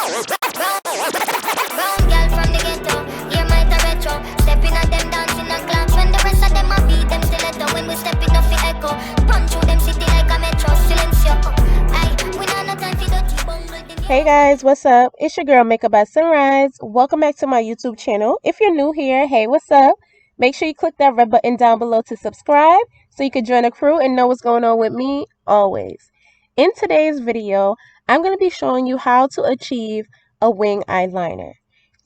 Hey guys, what's up? It's your girl Makeup by Sunrise. Welcome back to my YouTube channel. If you're new here, hey, what's up? Make sure you click that red button down below to subscribe so you can join the crew and know what's going on with me always. In today's video, I'm going to be showing you how to achieve a wing eyeliner.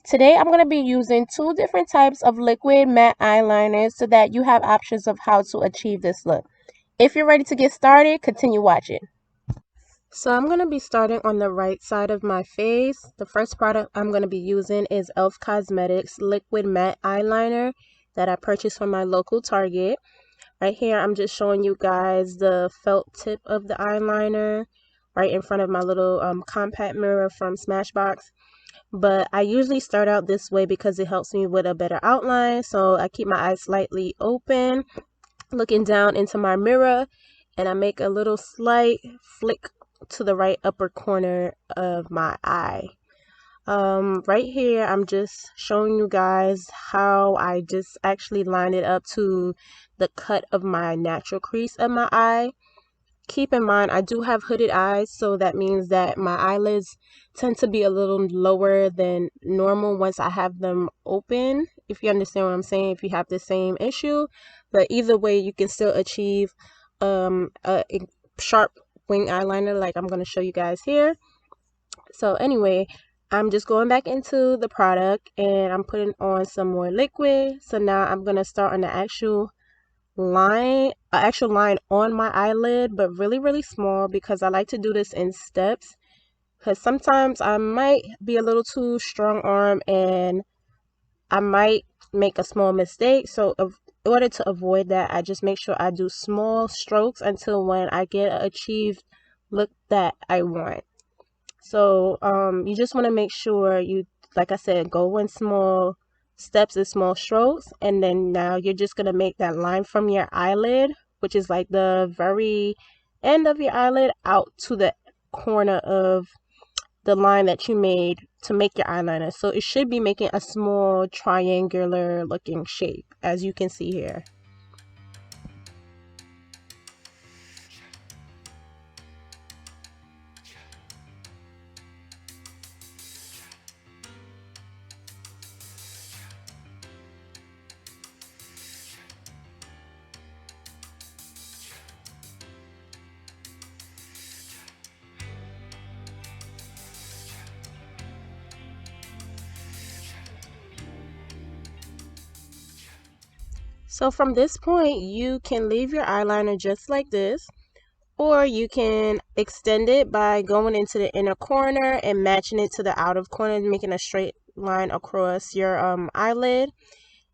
Today, I'm going to be using two different types of liquid matte eyeliners so that you have options of how to achieve this look. If you're ready to get started, continue watching. So I'm going to be starting on the right side of my face. The first product I'm going to be using is e.l.f. Cosmetics Liquid Matte Eyeliner that I purchased from my local Target. Right here, I'm just showing you guys the felt tip of the eyeliner right in front of my little compact mirror from Smashbox. But I usually start out this way because it helps me with a better outline. So I keep my eyes slightly open, looking down into my mirror, and I make a little slight flick to the right upper corner of my eye. Right here, I'm just showing you guys how I just actually line it up to the cut of my natural crease of my eye. Keep in mind, I do have hooded eyes, so that means that my eyelids tend to be a little lower than normal once I have them open, if you understand what I'm saying, if you have the same issue. But either way, you can still achieve a sharp wing eyeliner like I'm going to show you guys here. So anyway, I'm just going back into the product and I'm putting on some more liquid. So now I'm going to start on the actual line on my eyelid, but really small, because I like to do this in steps, because sometimes I might be a little too strong arm and I might make a small mistake. So in order to avoid that, I just make sure I do small strokes until when I get an achieved look that I want. So you just want to make sure you, like I said, go in small steps and small strokes, and then now you're just going to make that line from your eyelid, which is like the very end of your eyelid, out to the corner of the line that you made to make your eyeliner. So it should be making a small triangular looking shape, as you can see here. So from this point, you can leave your eyeliner just like this, or you can extend it by going into the inner corner and matching it to the outer corner, making a straight line across your eyelid.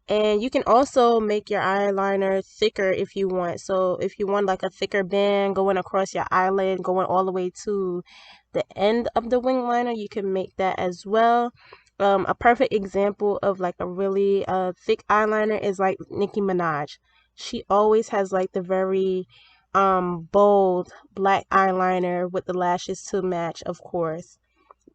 And you can also make your eyeliner thicker if you want. So if you want like a thicker band going across your eyelid, going all the way to the end of the wing liner, you can make that as well. A perfect example of like a really thick eyeliner is like Nicki Minaj. She always has like the very bold black eyeliner with the lashes to match, of course.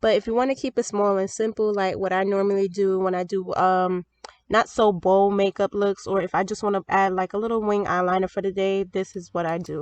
But if you want to keep it small and simple, like what I normally do when I do not so bold makeup looks, or if I just want to add like a little wing eyeliner for the day, this is what I do.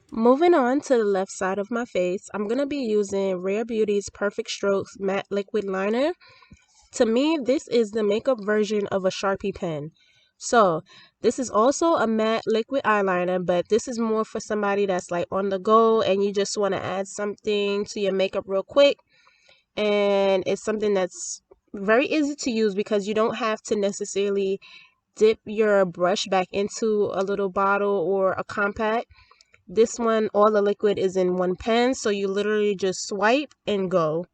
Moving on to the left side of my face, I'm going to be using Rare Beauty's Perfect Strokes Matte Liquid Liner. To me, this is the makeup version of a Sharpie pen. So, this is also a matte liquid eyeliner, but this is more for somebody that's like on the go and you just want to add something to your makeup real quick. And it's something that's very easy to use because you don't have to necessarily dip your brush back into a little bottle or a compact. This one, all the liquid is in one pen, so you literally just swipe and go.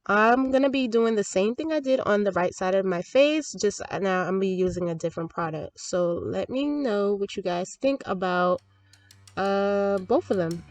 I'm going to be doing the same thing I did on the right side of my face, just now I'm going to be using a different product. So let me know what you guys think about both of them.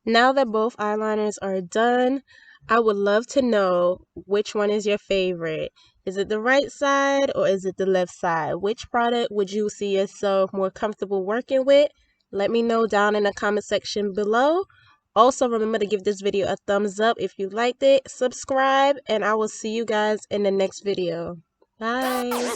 Now that both eyeliners are done, I would love to know which one is your favorite. Is it the right side or is it the left side? Which product would you see yourself more comfortable working with? Let me know down in the comment section below. Also, remember to give this video a thumbs up if you liked it, subscribe, and I will see you guys in the next video. Bye!